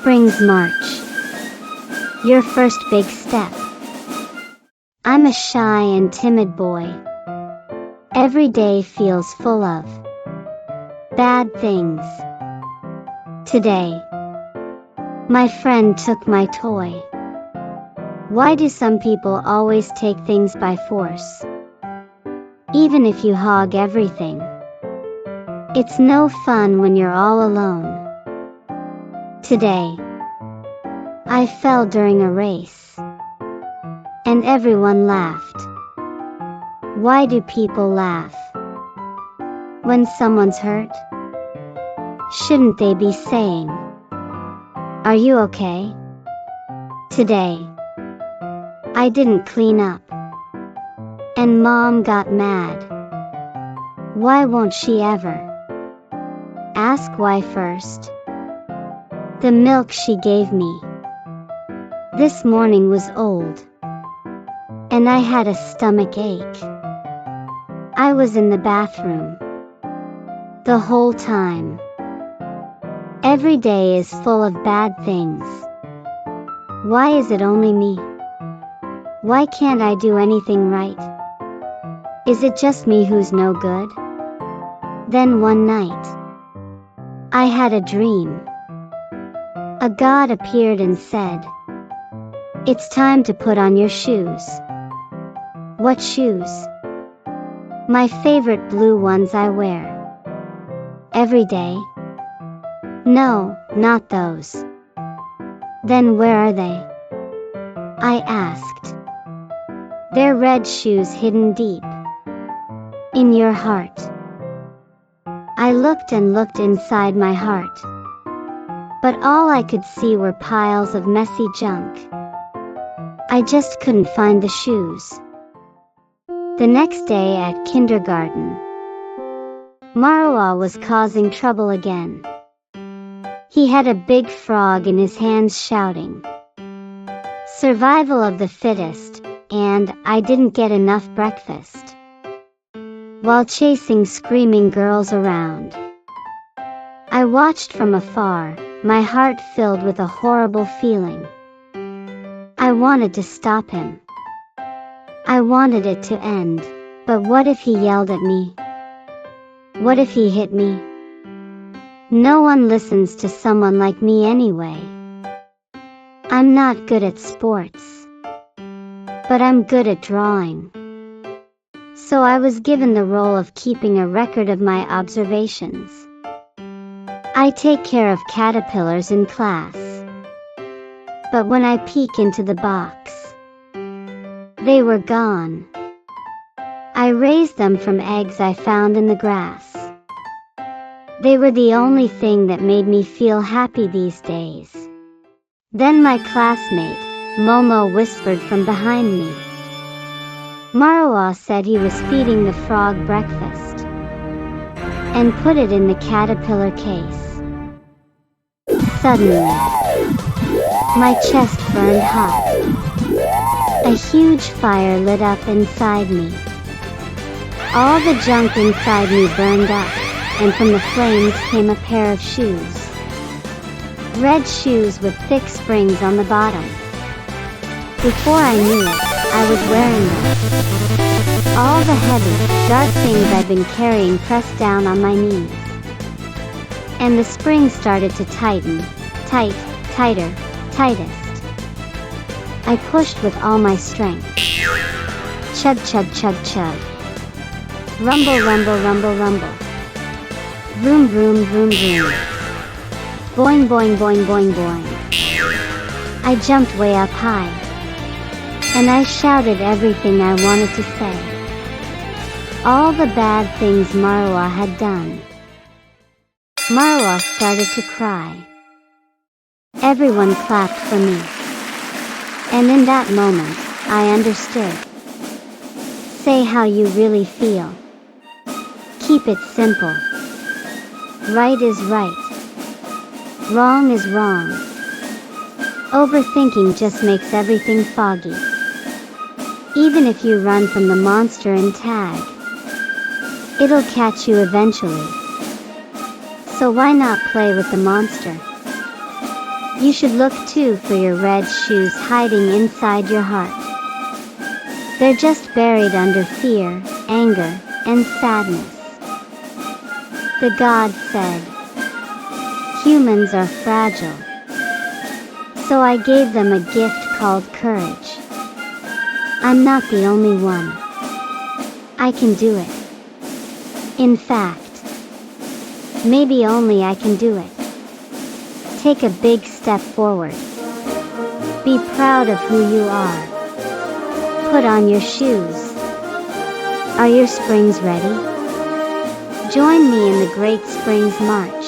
Spring's march. Your first big step. I'm a shy and timid boy. Every day feels full of bad things. Today, my friend took my toy. Why do some people always take things by force? Even if you hog everything, it's no fun when you're all alone. Today, I fell during a race, and everyone laughed. Why do people laugh? When someone's hurt, shouldn't they be saying, "Are you okay?" Today, I didn't clean up, and Mom got mad. Why won't she ever ask why first? The milk she gave me this morning was old, and I had a stomach ache. I was in the bathroom the whole time. Every day is full of bad things. Why is it only me? Why can't I do anything right? Is it just me who's no good? Then one night, I had a dream. A god appeared and said, "It's time to put on your shoes." What shoes? My favorite blue ones I wear every day. No, not those. Then where are they? I asked. They're red shoes hidden deep in your heart. I looked and looked inside my heart, but all I could see were piles of messy junk. I just couldn't find the shoes. The next day at kindergarten, Marwa was causing trouble again. He had a big frog in his hands shouting, "Survival of the fittest," and "I didn't get enough breakfast," while chasing screaming girls around. I watched from afar, my heart filled with a horrible feeling. I wanted to stop him. I wanted it to end, but what if he yelled at me? What if he hit me? No one listens to someone like me anyway. I'm not good at sports, but I'm good at drawing. So I was given the role of keeping a record of my observations. I take care of caterpillars in class, but when I peek into the box, they were gone. I raised them from eggs I found in the grass. They were the only thing that made me feel happy these days. Then my classmate, Momo, whispered from behind me. Marwa said he was feeding the frog breakfast and put it in the caterpillar case. Suddenly, my chest burned hot. A huge fire lit up inside me. All the junk inside me burned up, and from the flames came a pair of shoes. Red shoes with thick springs on the bottom. Before I knew it, I was wearing them. All the heavy, dark things I'd been carrying pressed down on my knees. And the springs started to tighten. Tight, tighter, tightest. I pushed with all my strength. Chug, chug, chug, chug. Rumble, rumble, rumble, rumble. Vroom, vroom, vroom, vroom. Boing, boing, boing, boing, boing. I jumped way up high, and I shouted everything I wanted to say. All the bad things Marwa had done. Marwa started to cry. Everyone clapped for me. And in that moment, I understood. Say how you really feel. Keep it simple. Right is right. Wrong is wrong. Overthinking just makes everything foggy. Even if you run from the monster and tag, it'll catch you eventually. So why not play with the monster? You should look too for your red shoes hiding inside your heart. They're just buried under fear, anger, and sadness. The God said, "Humans are fragile." So I gave them a gift called courage. I'm not the only one. I can do it. In fact, maybe only I can do it. Take a big step forward. Be proud of who you are. Put on your shoes. Are your springs ready? Join me in the Great Springs March.